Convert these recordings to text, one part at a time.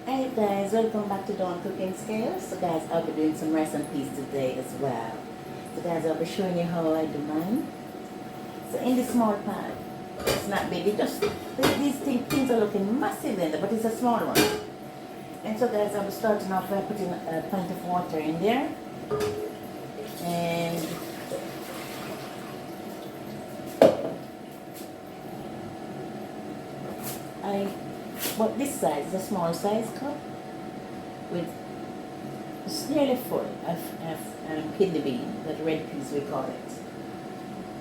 Hey guys, welcome back to Dawn Cooking Scales. So guys, I'll be doing some rice and peas today as well. So guys, I'll be showing you how I do mine. So in this small pan, it's not big, these things are looking massive in there, but it's a small one. And so guys, I'll be starting off by putting a pint of water in there. And but this size is a small size cup with it's nearly full of kidney bean, that red peas we call it.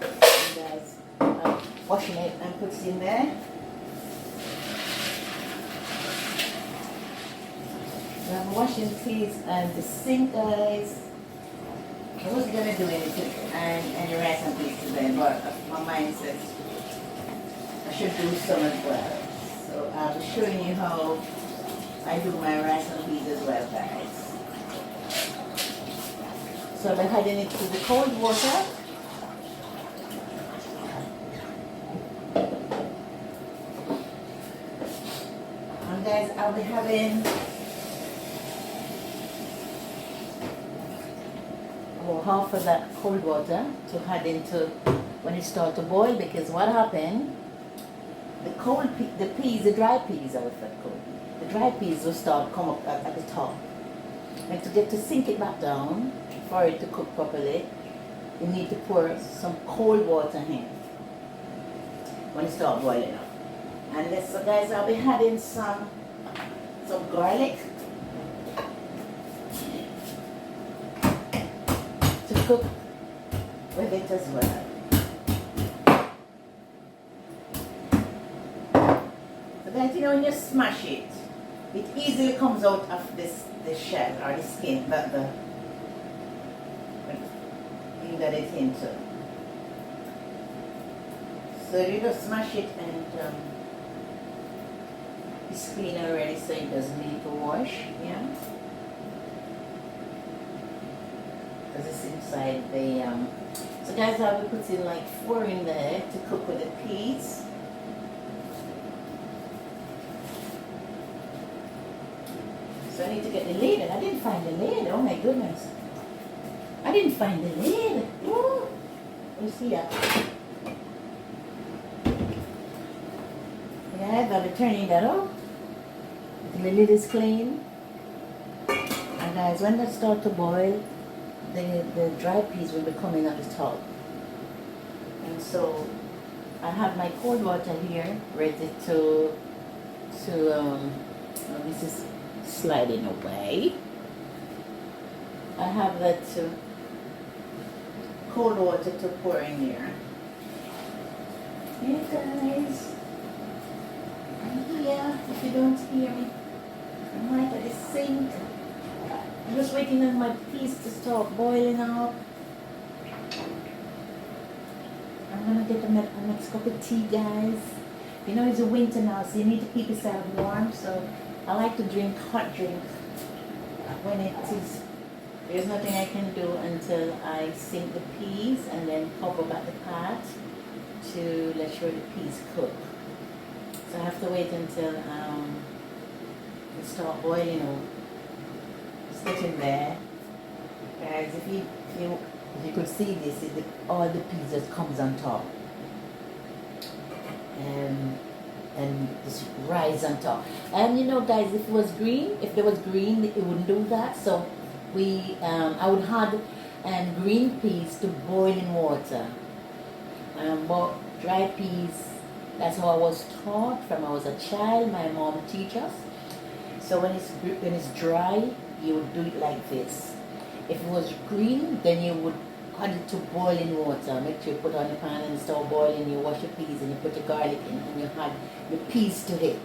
And guys, I'm washing it and put it in there. And I'm washing the peas and the sink, guys. I wasn't gonna do anything and the rice and peas today, but my mind says I should do some as well. So I'll be showing you how I do my rice and peas as well, guys. So I'll be adding it to the cold water. And guys, I'll be having half of that cold water to add into when it starts to boil, because what happened, the dry peas are cold. The dry peas will start come up at the top. And to sink it back down, for it to cook properly, you need to pour some cold water in when it starts boiling up. And so guys, I'll be adding some garlic to cook with it as well. Guys, you know, when you smash it, it easily comes out of the shell or the skin, not the thing that it's into. So you just smash it, and it's clean already, so it doesn't need to wash, yeah? Because it's inside the, so guys, I will put in like 4 in there to cook with the peas. So I need to get the lid, and I didn't find the lid. Oh my goodness. I didn't find the lid. Ooh. You see that? Yeah, I'll be turning that off. The lid is clean. And guys, when that starts to boil, the dry peas will be coming at the top. And so I have my cold water here ready to this is sliding away. I have that cold water to pour in here. Hey guys, I'm here. If you don't hear me, I'm right at the sink. I'm just waiting on my peas to start boiling up. I'm gonna get a next cup of tea, guys. You know, it's a winter now, so you need to keep yourself warm. So I like to drink hot drink when it is. There's nothing I can do until I sink the peas and then cover back the pot to let sure the peas cook. So I have to wait until it start boiling or sitting there. Guys, if you could see this, all the peas just comes on top. And this rise on top. And you know, guys, if there was green, it wouldn't do that. So I would add green peas to boiling water. But dry peas, that's how I was taught from I was a child. My mom teach us. So when it's dry, you would do it like this. If it was green, then you would add it to boiling water. Make sure you put on the pan and start boiling. You wash your peas and you put your garlic in and you add the peas to it.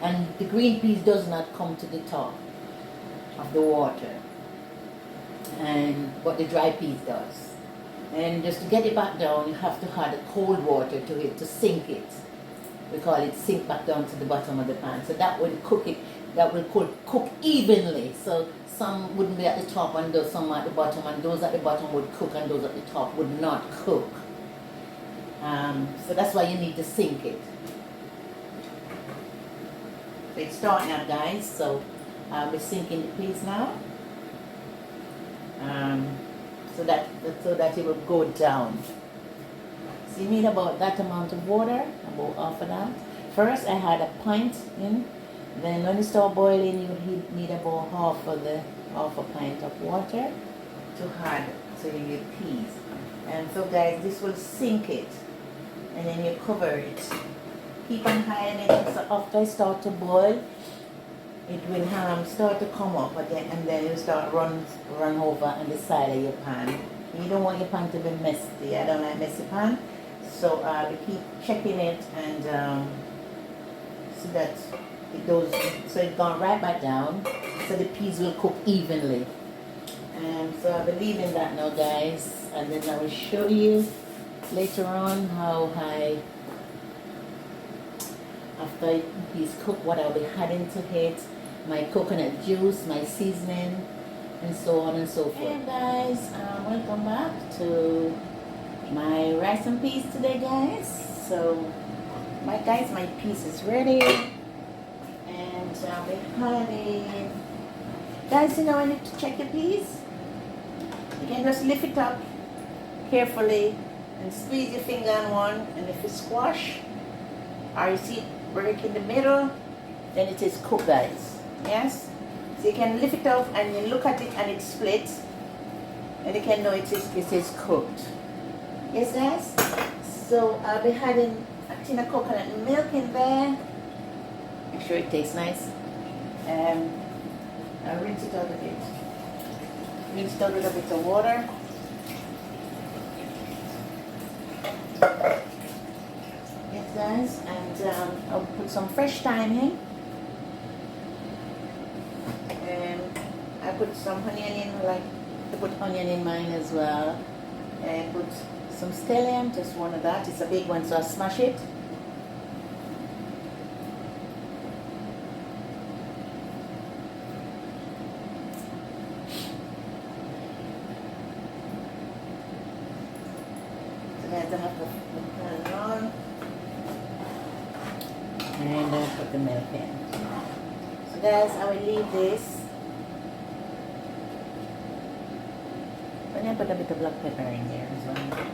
And the green peas does not come to the top of the water, but the dry peas does. And just to get it back down, you have to add cold water to it to sink it. We call it sink back down to the bottom of the pan. So that will cook it. That will cook evenly. So some wouldn't be at the top and some at the bottom, and those at the bottom would cook and those at the top would not cook. So that's why you need to sink it. So it's starting out, guys. So I'll be sinking the peas now. So that it will go down. So you need about that amount of water, about half of that. First I had a pint in, then when you start boiling you need about half a pint of water to add to your peas. And so guys, this will sink it, and then you cover it. Keep on high on it, so after it start to boil, it will start to come up again, and then you start run over on the side of your pan. You don't want your pan to be messy. I don't like messy pan, so we keep checking it and so that it goes. So it's gone right back down, so the peas will cook evenly. And so I believe in that now, guys. And then I will show you later on how after peas cook, what I'll be adding to it. My coconut juice, my seasoning, and so on and so forth. Hey guys, welcome back to my rice and peas today, guys. So my peas is ready, and I'll be adding. Guys, you know I need to check your peas. You can just lift it up carefully and squeeze your finger on one, and if you squash or you see it break in the middle, then it is cooked, guys. Yes, so you can lift it up and you look at it and it splits, and you can know it is cooked. Yes, guys. So I'll be adding a tin of coconut milk in there. Make sure it tastes nice. I'll rinse it out a bit. Rinse it out with a bit of water. Yes, guys, and I'll put some fresh thyme in. I put some onion in, I like to put onion in mine as well. And put some scallion, just one of that. It's a big one, so I'll smash it. So guys, I have to put the pan on. And I'll put the milk in. So guys, I will leave this. And then put a bit of black pepper in there as well.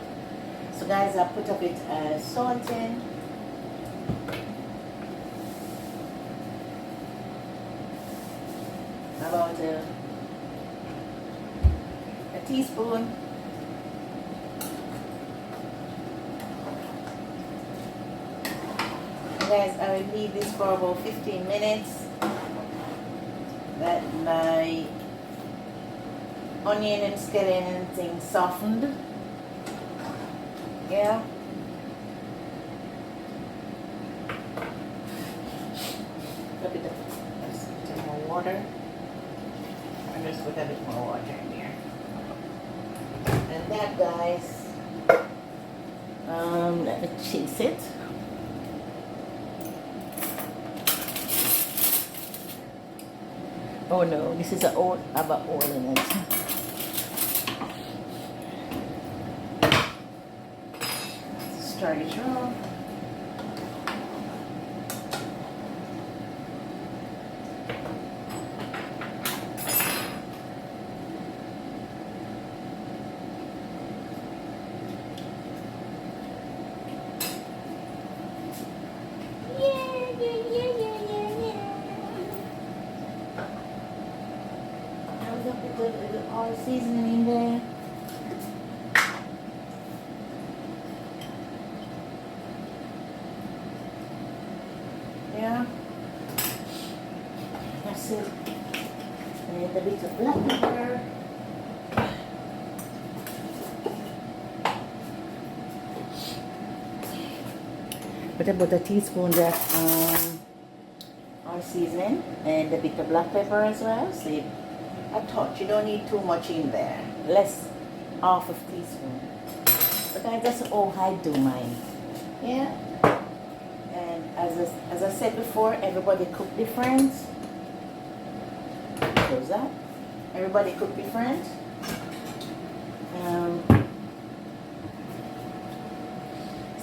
So guys, I put a bit of salt in. About a teaspoon. And guys, I will leave this for about 15 minutes. That my onion and scallion and things softened. Yeah. A bit of more water. And just put a bit more water in here. And that, guys, let me chase it. Oh no, this is about oil in it. Start it off. Put all seasoning in there. Yeah, that's it. And a bit of black pepper. Put about a teaspoon of all seasoning and a bit of black pepper as well. So a touch. You don't need too much in there. Less, half a teaspoon. But guys, that's all I do mine. Yeah. And as I said before, everybody cook different. Close that. Everybody cook different.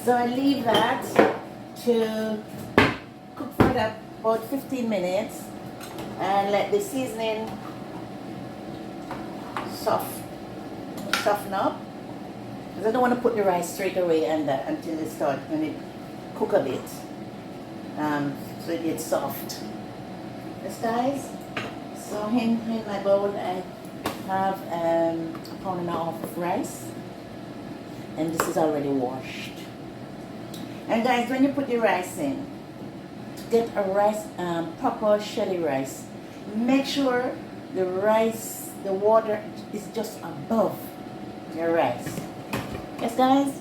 So I leave that to cook for about 15 minutes. and let the seasoning soften up, because I don't want to put the rice straight away and until it starts when it cook a bit, so it gets soft. Yes, guys. So in my bowl I have a pound and a half of rice, and this is already washed. And guys, when you put the rice in, to get a rice, proper shelly rice, make sure the rice, the water is just above your rice. Yes, guys.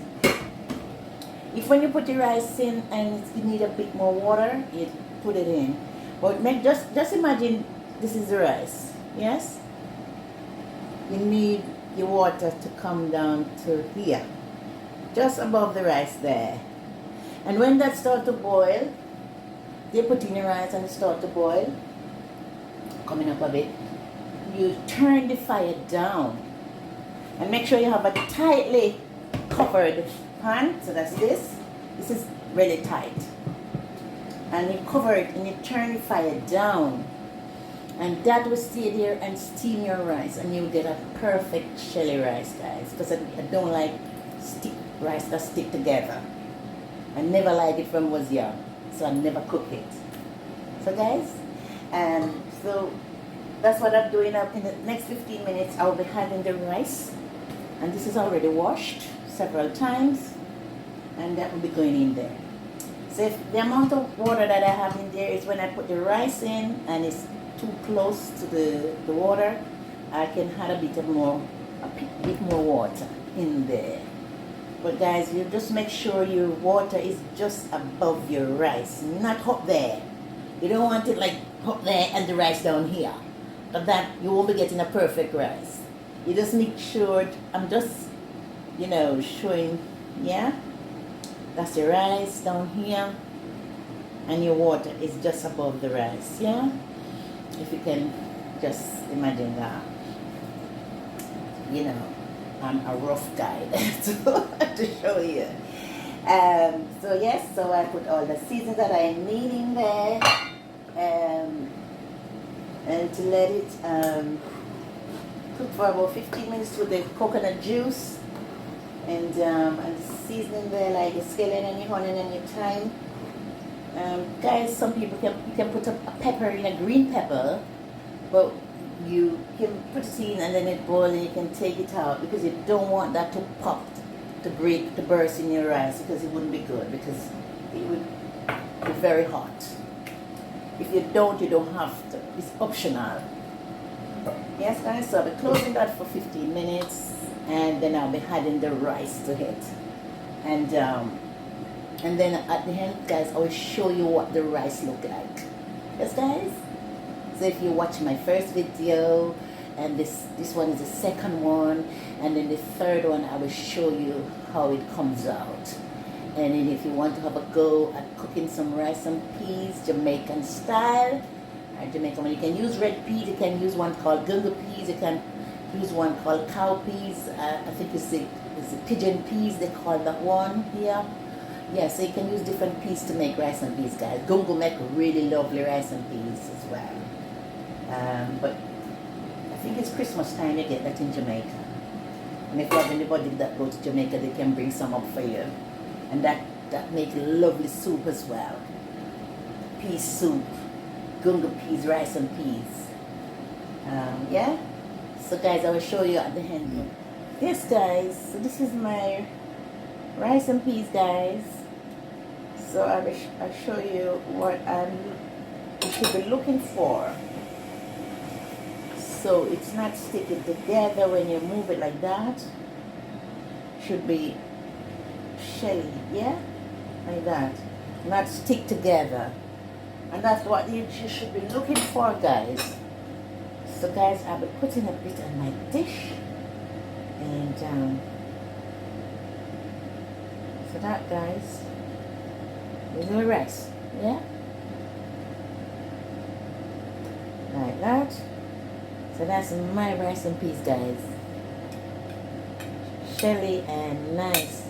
If when you put the rice in and you need a bit more water, you put it in. But just imagine this is the rice. Yes. You need your water to come down to here, just above the rice there. And when that starts to boil, you put in the rice and it starts to boil, coming up a bit, you turn the fire down and make sure you have a tightly covered pan. So that's this is really tight, and you cover it and you turn the fire down, and that will stay there and steam your rice, and you'll get a perfect shelly rice, guys, because I don't like rice that stick together. I never liked it from was young, so I never cook it. So guys, so that's what I'm doing. Up in the next 15 minutes I'll be having the rice, and this is already washed several times, and that will be going in there. So if the amount of water that I have in there is when I put the rice in and it's too close to the water, I can add a bit more water in there. But guys, you just make sure your water is just above your rice, not up there. You don't want it like up there and the rice down here, but that you won't be getting a perfect rice. You just make sure, I'm just, showing, yeah? That's the rice down here, and your water is just above the rice, yeah? If you can just imagine that. I'm a rough guy to show you. So yes, so I put all the seasons that I need in there, and to let it cook for about 15 minutes with the coconut juice, and seasoning there like the scallion and your honey and your thyme. Guys, some people can put a pepper in, a green pepper, but you can put it in and then it boils and you can take it out, because you don't want that to pop, to burst in your rice, because it wouldn't be good, because it would be very hot. If you don't have to. It's optional. Yes, guys, so I'll be closing that for 15 minutes, and then I'll be adding the rice to it. And then at the end, guys, I will show you what the rice look like. Yes, guys? So if you watch my first video, and this one is the second one, and then the third one, I will show you how it comes out. And then if you want to have a go at cooking some rice and peas, Jamaican style, Jamaican one, you can use red peas, you can use one called gunga peas, you can use one called cow peas, I think it's the pigeon peas, they call that one here. Yeah, so you can use different peas to make rice and peas, guys. Gunga make really lovely rice and peas as well. But I think it's Christmas time you get that in Jamaica. And if you have anybody that goes to Jamaica, they can bring some up for you. And that makes lovely soup as well. Pea soup, gunga peas, rice and peas. Yeah? So guys, I will show you at the end. Yes, guys, so this is my rice and peas, guys. So I'll show you what you should be looking for. So it's not sticking together when you move it like that. Should be shelly, yeah? Like that. Not stick together. And that's what you should be looking for, guys. So guys, I'll be putting a bit on my dish. And so that, guys, is the rice, yeah? Like that. So that's my rice and peas, guys. Shelly and nice.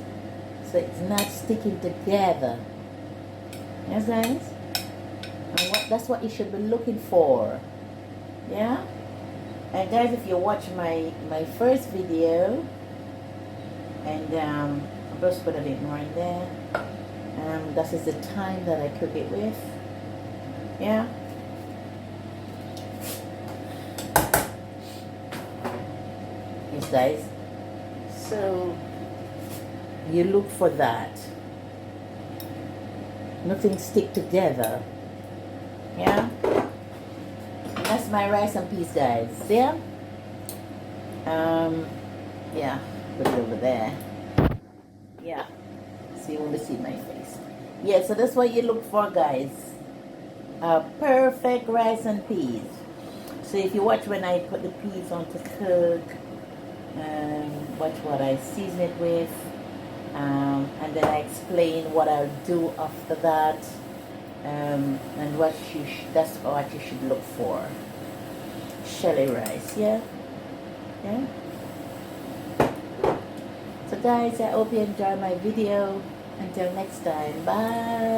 So it's not sticking together. Yes, guys? And that's what you should be looking for. Yeah. And guys, if you watch my first video, and I'll just put a bit more in there. That is the time that I cook it with. Yeah. Yes, guys. So you look for that. Nothing stick together. Yeah. And that's my rice and peas, guys. Yeah. Yeah. Put it over there. Yeah. So you want to see my face. Yeah. So that's what you look for, guys. Perfect rice and peas. So if you watch when I put the peas on to cook, watch what I season it with, and then I explain what I'll do after that, and what that's what you should look for. Shelly rice, yeah. So guys, I hope you enjoy my video. Until next time, bye.